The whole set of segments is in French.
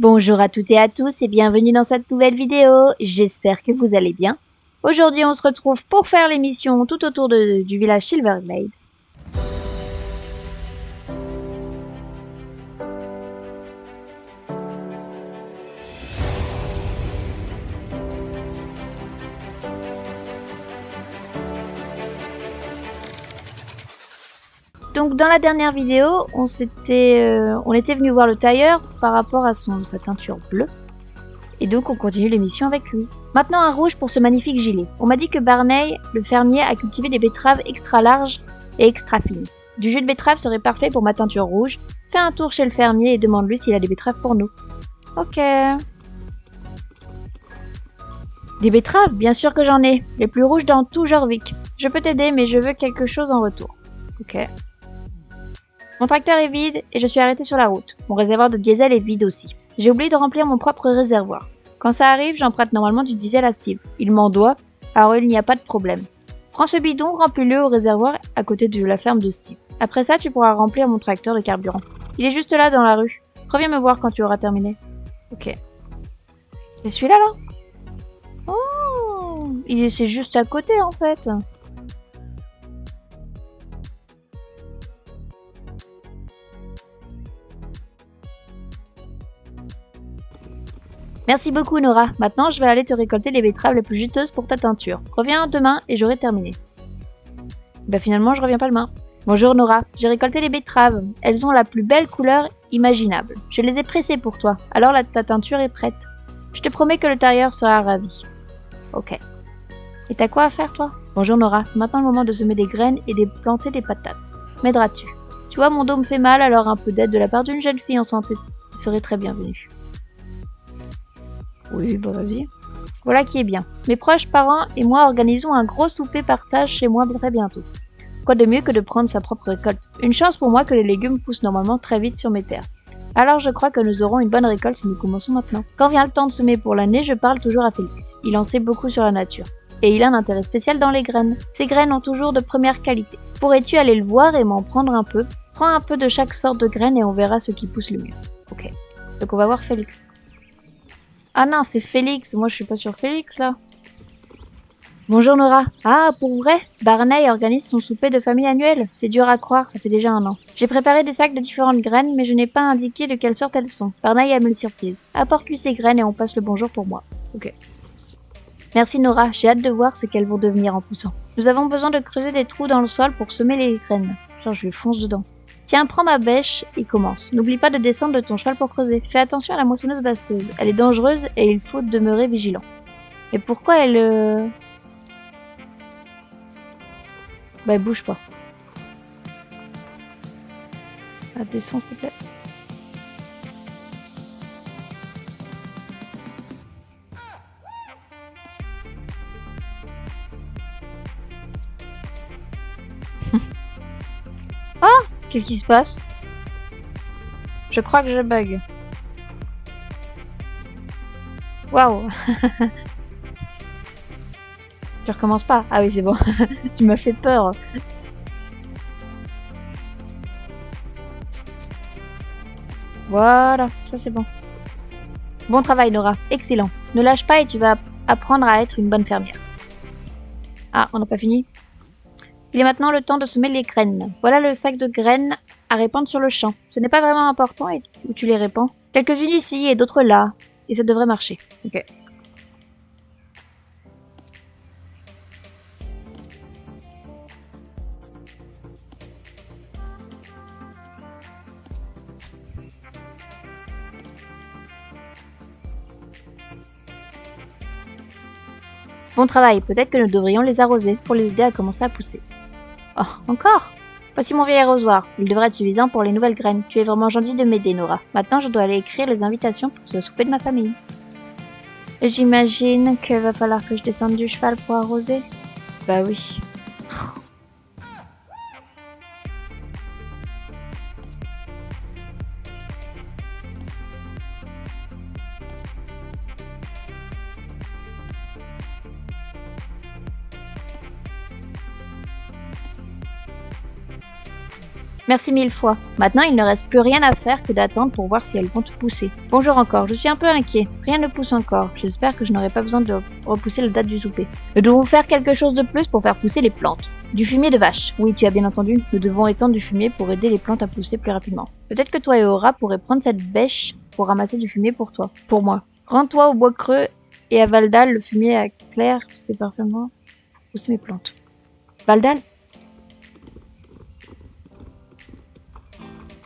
Bonjour à toutes et à tous et bienvenue dans cette nouvelle vidéo, j'espère que vous allez bien. Aujourd'hui on se retrouve pour faire l'émission tout autour du village Silverglade. Donc dans la dernière vidéo, on était venu voir le tailleur par rapport à sa teinture bleue. Et donc on continue l'émission avec lui. Maintenant un rouge pour ce magnifique gilet. On m'a dit que Barney, le fermier, a cultivé des betteraves extra larges et extra fines. Du jus de betterave serait parfait pour ma teinture rouge. Fais un tour chez le fermier et demande-lui s'il a des betteraves pour nous. Ok. Des betteraves, bien sûr que j'en ai. Les plus rouges dans tout Jorvik. Je peux t'aider mais je veux quelque chose en retour. Ok. Mon tracteur est vide et je suis arrêté sur la route. Mon réservoir de diesel est vide aussi. J'ai oublié de remplir mon propre réservoir. Quand ça arrive, j'emprunte normalement du diesel à Steve. Il m'en doit, alors il n'y a pas de problème. Prends ce bidon, remplis-le au réservoir à côté de la ferme de Steve. Après ça, tu pourras remplir mon tracteur de carburant. Il est juste là dans la rue. Reviens me voir quand tu auras terminé. Ok. C'est celui-là là? Oh, c'est juste à côté en fait. Merci beaucoup Nora. Maintenant, je vais aller te récolter les betteraves les plus juteuses pour ta teinture. Reviens demain et j'aurai terminé. Bah finalement, je reviens pas demain. Bonjour Nora, j'ai récolté les betteraves. Elles ont la plus belle couleur imaginable. Je les ai pressées pour toi, alors ta teinture est prête. Je te promets que le tailleur sera ravi. Ok. Et t'as quoi à faire toi? Bonjour Nora, maintenant le moment de semer des graines et de planter des patates. M'aideras-tu? Tu vois, mon dos me fait mal, alors un peu d'aide de la part d'une jeune fille en santé serait très bienvenue. Oui, bah vas-y. Voilà qui est bien. Mes proches parents et moi organisons un gros souper partage chez moi très bientôt. Quoi de mieux que de prendre sa propre récolte? Une chance pour moi que les légumes poussent normalement très vite sur mes terres. Alors je crois que nous aurons une bonne récolte si nous commençons maintenant. Quand vient le temps de semer pour l'année, je parle toujours à Félix. Il en sait beaucoup sur la nature. Et il a un intérêt spécial dans les graines. Ces graines ont toujours de première qualité. Pourrais-tu aller le voir et m'en prendre un peu? Prends un peu de chaque sorte de graines et on verra ce qui pousse le mieux. Ok. Donc on va voir Félix. Ah non, c'est Félix. Moi, je suis pas sur Félix, là. Bonjour Nora. Ah, pour vrai? Barney organise son souper de famille annuel. C'est dur à croire, ça fait déjà un an. J'ai préparé des sacs de différentes graines, mais je n'ai pas indiqué de quelle sorte elles sont. Barney aime les surprises. Apporte-lui ces graines et on passe le bonjour pour moi. Ok. Merci Nora, j'ai hâte de voir ce qu'elles vont devenir en poussant. Nous avons besoin de creuser des trous dans le sol pour semer les graines. Genre, je lui fonce dedans. Tiens, prends ma bêche et commence. N'oublie pas de descendre de ton cheval pour creuser. Fais attention à la moissonneuse basseuse. Elle est dangereuse et il faut demeurer vigilant. Et pourquoi elle... Bah, elle bouge pas. Ah, descends, s'il te plaît. Oh! Qu'est-ce qui se passe? Je crois que je bug. Waouh! Tu recommences pas? Ah oui, c'est bon. Tu m'as fait peur. Voilà, ça c'est bon. Bon travail Nora, excellent. Ne lâche pas et tu vas apprendre à être une bonne fermière. Ah, on n'a pas fini? Il est maintenant le temps de semer les graines. Voilà le sac de graines à répandre sur le champ. Ce n'est pas vraiment important où tu les répands. Quelques-unes ici et d'autres là. Et ça devrait marcher. Ok. Bon travail, peut-être que nous devrions les arroser pour les aider à commencer à pousser. Oh, encore? Voici mon vieil arrosoir. Il devrait être suffisant pour les nouvelles graines. Tu es vraiment gentille de m'aider, Nora. Maintenant, je dois aller écrire les invitations pour ce souper de ma famille. J'imagine qu'il va falloir que je descende du cheval pour arroser. Bah oui. Merci mille fois. Maintenant, il ne reste plus rien à faire que d'attendre pour voir si elles vont tout pousser. Bonjour encore, je suis un peu inquiet. Rien ne pousse encore. J'espère que je n'aurai pas besoin de repousser la date du souper. Nous devons faire quelque chose de plus pour faire pousser les plantes. Du fumier de vache. Oui, tu as bien entendu. Nous devons étendre du fumier pour aider les plantes à pousser plus rapidement. Peut-être que toi et Aura pourraient prendre cette bêche pour ramasser du fumier pour toi. Pour moi. Rends-toi au bois creux et à Valdal, le fumier à clair, c'est parfaitement pour pousser mes plantes. Valdal?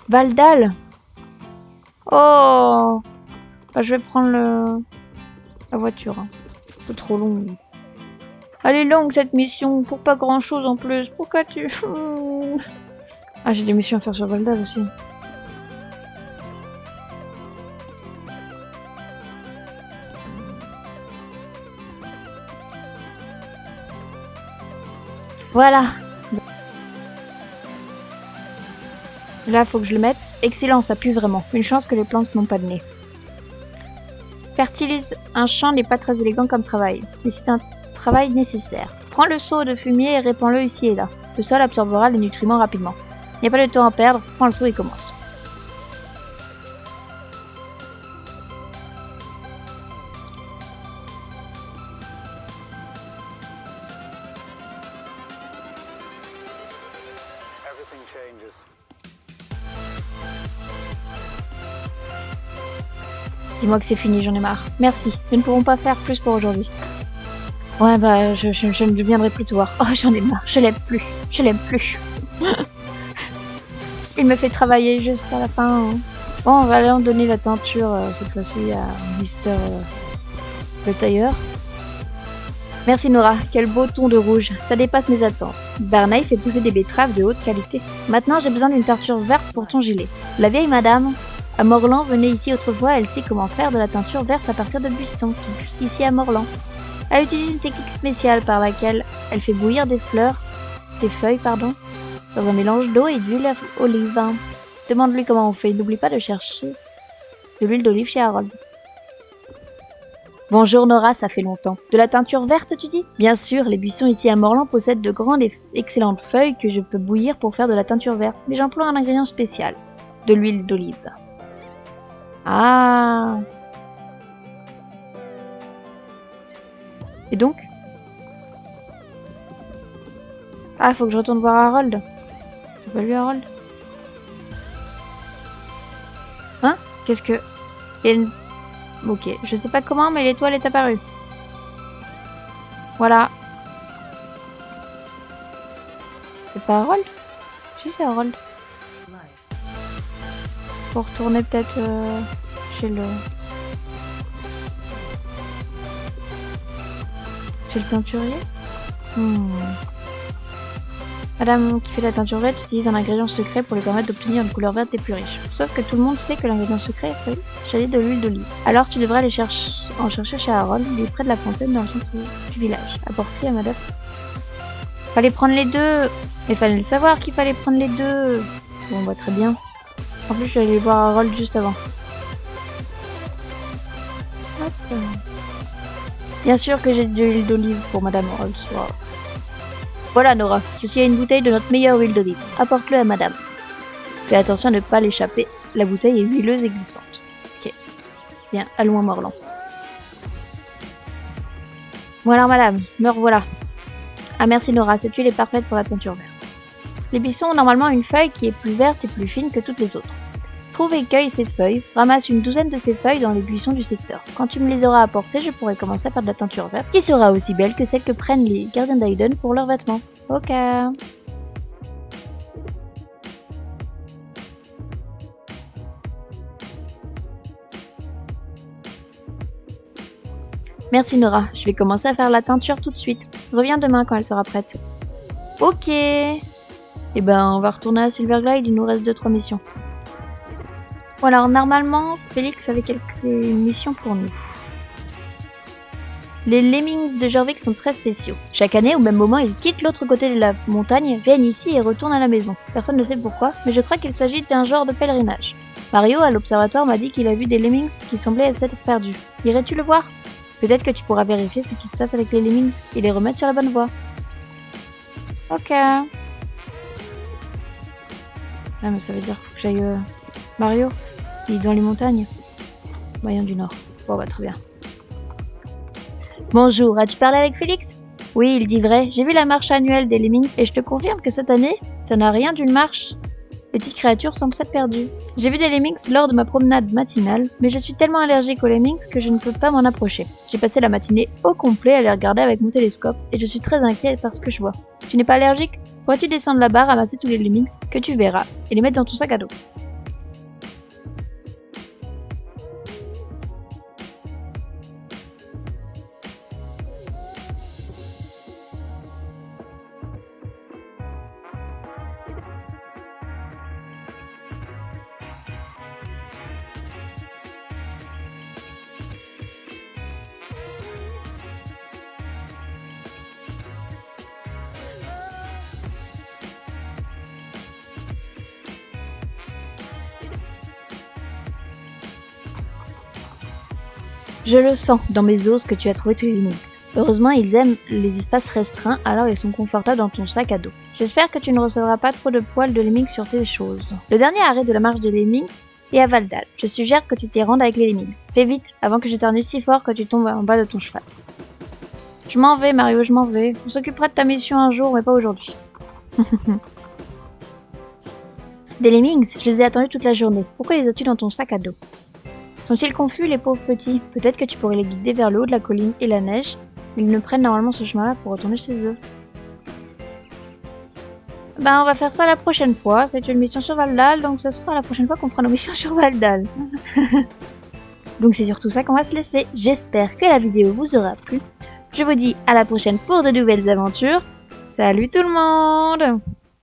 Valdal? Oh! Bah, je vais prendre la voiture. Hein. C'est trop long. Elle est longue cette mission, pour pas grand chose en plus. Pourquoi tu... Ah, j'ai des missions à faire sur Valdal aussi. Voilà. Là, faut que je le mette. Excellent, ça pue vraiment. Une chance que les plantes n'ont pas de nez. Fertilise un champ n'est pas très élégant comme travail, mais c'est un travail nécessaire. Prends le seau de fumier et répands-le ici et là. Le sol absorbera les nutriments rapidement. Il n'y a pas de temps à perdre, prends le seau et commence. Dis-moi que c'est fini, j'en ai marre. Merci, nous ne pourrons pas faire plus pour aujourd'hui. Ouais, bah, je ne viendrai plus te voir. Oh, j'en ai marre, je l'aime plus. Je l'aime plus. Il me fait travailler juste à la fin. Hein. Bon, on va aller en donner la teinture cette fois-ci à Mister le tailleur. Merci Nora, quel beau ton de rouge. Ça dépasse mes attentes. Barney fait pousser des betteraves de haute qualité. Maintenant, j'ai besoin d'une teinture verte pour ton gilet. La vieille madame à Morlan venait ici autrefois, elle sait comment faire de la teinture verte à partir de buissons qui poussent ici à Morlan. Elle utilise une technique spéciale par laquelle elle fait bouillir des feuilles, dans un mélange d'eau et d'huile d'olive. Demande-lui comment on fait. N'oublie pas de chercher de l'huile d'olive chez Harold. Bonjour Nora, ça fait longtemps. De la teinture verte, tu dis? Bien sûr, les buissons ici à Morlan possèdent de grandes et excellentes feuilles que je peux bouillir pour faire de la teinture verte, mais j'emploie un ingrédient spécial, de l'huile d'olive. Ah. Et donc? Ah, faut que je retourne voir Harold. C'est pas lui Harold? Hein? Qu'est-ce que... Ok, je sais pas comment, mais l'étoile est apparue. Voilà. C'est pas Harold? Si, c'est Harold. Faut retourner peut-être chez le teinturier. Madame qui fait la teinture verte utilise un ingrédient secret pour lui permettre d'obtenir une couleur verte et plus riche. Sauf que tout le monde sait que l'ingrédient secret est fait de l'huile d'olive. Alors tu devrais aller en chercher chez Harold, il est près de la fontaine dans le centre du village. Apporter à madame. Fallait prendre les deux. Mais fallait le savoir qu'il fallait prendre les deux. Bon bah très bien. En plus je vais aller voir Harold juste avant. Hop. Bien sûr que j'ai de l'huile d'olive pour madame Harold. Wow. Voilà Nora, ceci est une bouteille de notre meilleure huile d'olive. Apporte-le à madame. Fais attention à ne pas l'échapper. La bouteille est huileuse et glissante. Ok. Bien, allons à Morlan. Voilà madame, me revoilà. Ah merci Nora, cette huile est parfaite pour la teinture verte. Les buissons ont normalement une feuille qui est plus verte et plus fine que toutes les autres. Trouve et cueille cette feuille, ramasse une douzaine de ces feuilles dans les buissons du secteur. Quand tu me les auras apportées, je pourrai commencer à faire de la teinture verte, qui sera aussi belle que celle que prennent les gardiens d'Aiden pour leurs vêtements. Ok. Merci Nora, je vais commencer à faire la teinture tout de suite. Reviens demain quand elle sera prête. Ok. Eh ben, on va retourner à Silverglide, il nous reste 2-3 missions. Bon alors normalement, Félix avait quelques missions pour nous. Les Lemmings de Jorvik sont très spéciaux. Chaque année, au même moment, ils quittent l'autre côté de la montagne, viennent ici et retournent à la maison. Personne ne sait pourquoi, mais je crois qu'il s'agit d'un genre de pèlerinage. Mario, à l'observatoire, m'a dit qu'il a vu des Lemmings qui semblaient s'être perdus. Irais-tu le voir? Peut-être que tu pourras vérifier ce qui se passe avec les Lemmings et les remettre sur la bonne voie. Ok. Ah mais ça veut dire que j'aille... Mario, il est dans les montagnes. Moyen du Nord. Bon bah très bien. Bonjour, as-tu parlé avec Félix? Oui, il dit vrai. J'ai vu la marche annuelle des Lemmings et je te confirme que cette année, ça n'a rien d'une marche. Les petites créatures semblent s'être perdues. J'ai vu des Lemmings lors de ma promenade matinale, mais je suis tellement allergique aux Lemmings que je ne peux pas m'en approcher. J'ai passé la matinée au complet à les regarder avec mon télescope et je suis très inquiet par ce que je vois. Tu n'es pas allergique? Pourrais-tu descendre là-bas, ramasser tous les Lemmings que tu verras et les mettre dans ton sac à dos? Je le sens dans mes os que tu as trouvé tous les Lemmings. Heureusement, ils aiment les espaces restreints, alors ils sont confortables dans ton sac à dos. J'espère que tu ne recevras pas trop de poils de Lemmings sur tes choses. Le dernier arrêt de la marche des Lemmings est à Valdal. Je suggère que tu t'y rendes avec les Lemmings. Fais vite, avant que j'éternue si fort que tu tombes en bas de ton cheval. Je m'en vais, Mario, je m'en vais. On s'occupera de ta mission un jour, mais pas aujourd'hui. Des Lemmings, je les ai attendus toute la journée. Pourquoi les as-tu dans ton sac à dos? Sont-ils confus, les pauvres petits? Peut-être que tu pourrais les guider vers le haut de la colline et la neige. Ils ne prennent normalement ce chemin-là pour retourner chez eux. Ben, on va faire ça la prochaine fois. C'est une mission sur Valdal, donc ce sera la prochaine fois qu'on fera nos missions sur Valdal. Donc c'est surtout ça qu'on va se laisser. J'espère que la vidéo vous aura plu. Je vous dis à la prochaine pour de nouvelles aventures. Salut tout le monde!